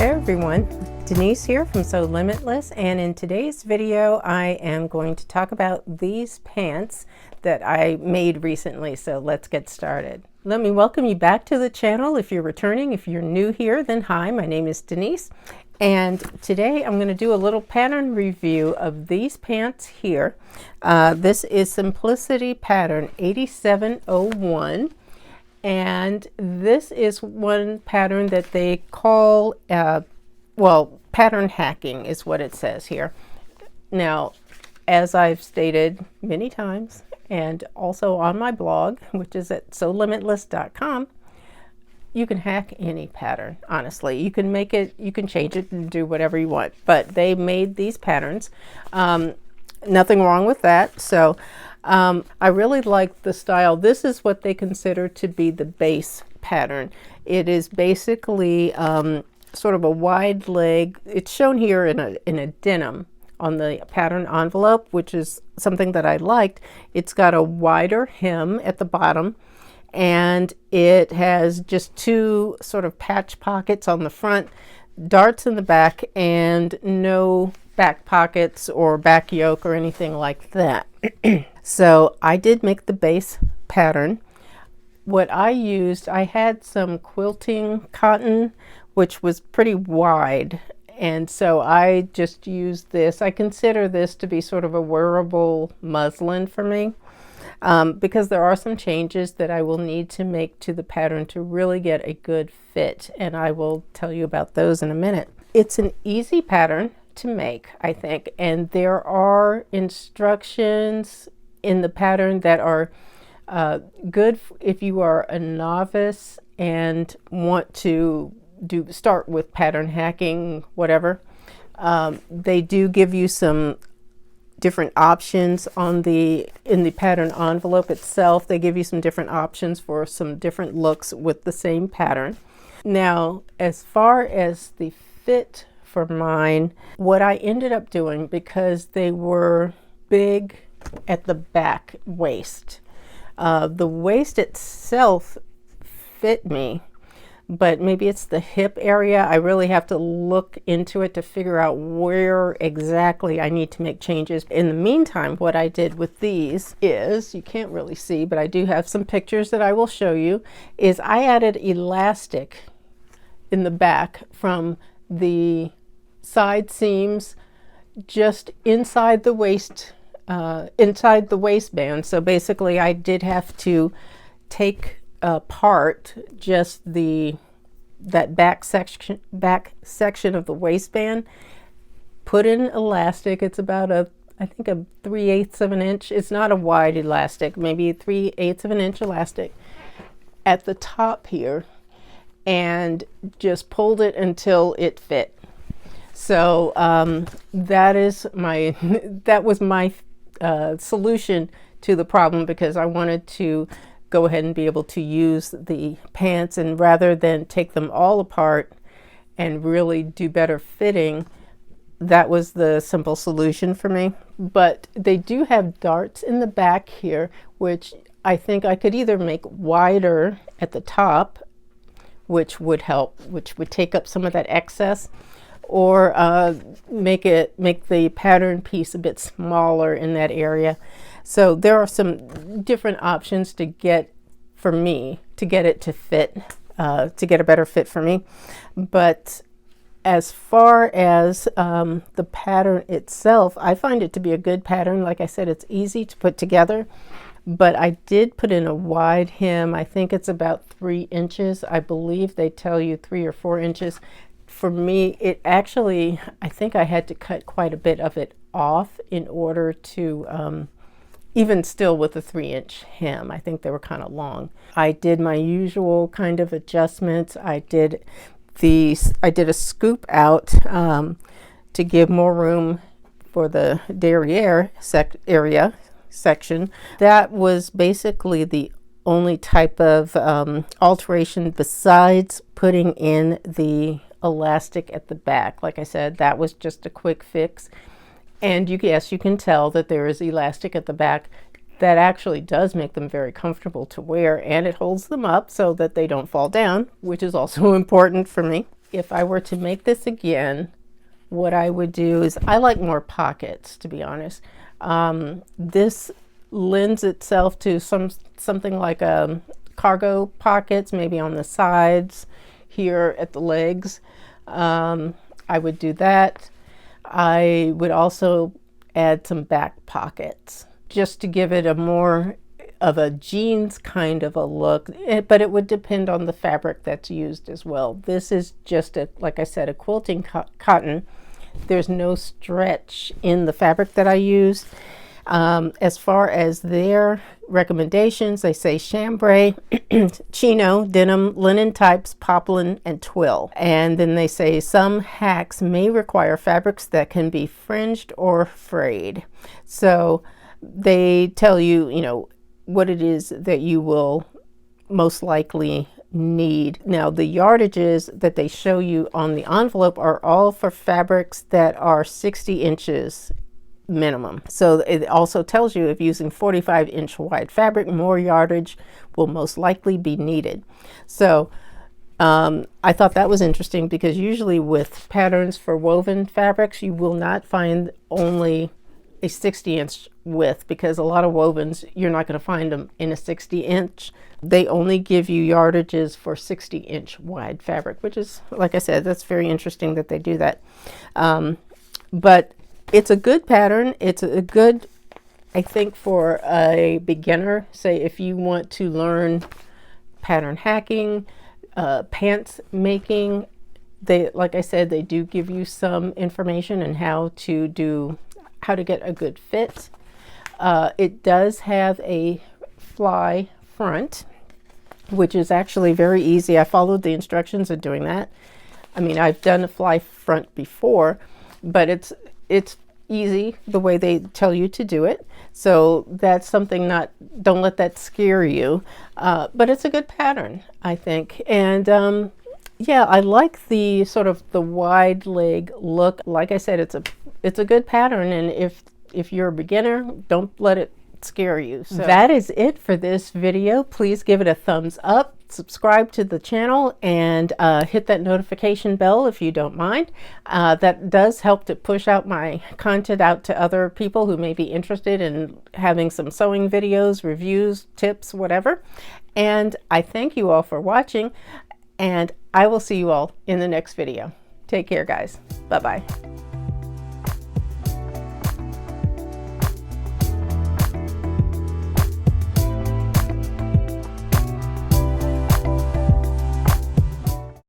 Hey everyone, Denise here from Sewlimitless, and in today's video I am going to talk about these pants that I made recently. So let's get started. Let me welcome you back to the channel. If you're returning, if you're new here, then hi, my name is Denise, and today I'm going to do a little pattern review of these pants here. This is Simplicity pattern 8701. And this is one pattern that they call, well, pattern hacking is what it says here. Now, as I've stated many times, and also on my blog, which is at sewlimitless.com, you can hack any pattern, honestly. You can make it, you can change it and do whatever you want. But they made these patterns. Nothing wrong with that. So I really like the style. This is what they consider to be the base pattern. It is basically sort of a wide leg. It's shown here in a denim on the pattern envelope, which is something that I liked. It's got a wider hem at the bottom, and it has just two sort of patch pockets on the front, darts in the back, and no back pockets or back yoke or anything like that. So I did make the base pattern. What I used, I had some quilting cotton, which was pretty wide, and so I just used this. I consider this to be sort of a wearable muslin for me, because there are some changes that I will need to make to the pattern to really get a good fit, and I will tell you about those in a minute. It's an easy pattern to make, I think, and there are instructions in the pattern that are good if you are a novice and want to start with pattern hacking, whatever. They do give you some different options in the pattern envelope itself. They give you some different options for some different looks with the same pattern. Now, as far as the fit for mine, what I ended up doing, because they were big at the back waist, the waist itself fit me, but maybe it's the hip area. I really have to look into it to figure out where exactly I need to make changes. In the meantime, what I did with these is, you can't really see, but I do have some pictures that I will show you, is I added elastic in the back from the side seams just inside the waist, inside the waistband. So basically I did have to take apart just that back section of the waistband, put in elastic. It's about I think a 3/8 of an inch. It's not a wide elastic, maybe 3/8 of an inch elastic at the top here, and just pulled it until it fit. So that was my solution to the problem, because I wanted to go ahead and be able to use the pants, and rather than take them all apart and really do better fitting, that was the simple solution for me. But they do have darts in the back here, which I think I could either make wider at the top, which would help, which would take up some of that excess, or make the pattern piece a bit smaller in that area. So there are some different options to get it to fit, to get a better fit for me. But as far as the pattern itself, I find it to be a good pattern. Like I said, it's easy to put together, but I did put in a wide hem. I think it's about 3 inches. I believe they tell you 3 or 4 inches. For me, it actually, I think I had to cut quite a bit of it off in order to, even still with a 3-inch hem, I think they were kind of long. I did my usual kind of adjustments. I did a scoop out to give more room for the derriere section. That was basically the only type of alteration besides putting in the elastic at the back. Like I said, that was just a quick fix. And yes, you can tell that there is elastic at the back. That actually does make them very comfortable to wear, and it holds them up so that they don't fall down, which is also important for me. if I were to make this again, what I would do is, I like more pockets, to be honest. This lends itself to something like cargo pockets, maybe on the sides here at the legs. I would do that. I would also add some back pockets just to give it a more of a jeans kind of a look, but it would depend on the fabric that's used as well. This is just like I said, a quilting cotton. There's no stretch in the fabric that I use. As far as their recommendations, they say chambray, chino, denim, linen types, poplin, and twill. And then they say some hacks may require fabrics that can be fringed or frayed. So they tell you, you know, what it is that you will most likely need. Now, the yardages that they show you on the envelope are all for fabrics that are 60 inches minimum. So it also tells you if using 45-inch wide fabric, more yardage will most likely be needed. So I thought that was interesting, because usually with patterns for woven fabrics, you will not find only a 60-inch width, because a lot of wovens, you're not going to find them in a 60-inch. They only give you yardages for 60-inch wide fabric, which is, like I said, that's very interesting that they do that. But it's a good pattern. It's a good, I think, for a beginner. Say if you want to learn pattern hacking, pants making, they, like I said, they do give you some information on how to get a good fit. It does have a fly front, which is actually very easy. I followed the instructions of doing that. I mean, I've done a fly front before, but it's easy the way they tell you to do it. So that's something, don't let that scare you. But it's a good pattern, I think. And yeah, I like the sort of the wide leg look. Like I said, it's a good pattern, and if you're a beginner, don't let it scare you. So that is it for this video. Please give it a thumbs up, subscribe to the channel, and hit that notification bell if you don't mind. That does help to push out my content out to other people who may be interested in having some sewing videos, reviews, tips, whatever. And I thank you all for watching, and I will see you all in the next video. Take care, guys. Bye-bye.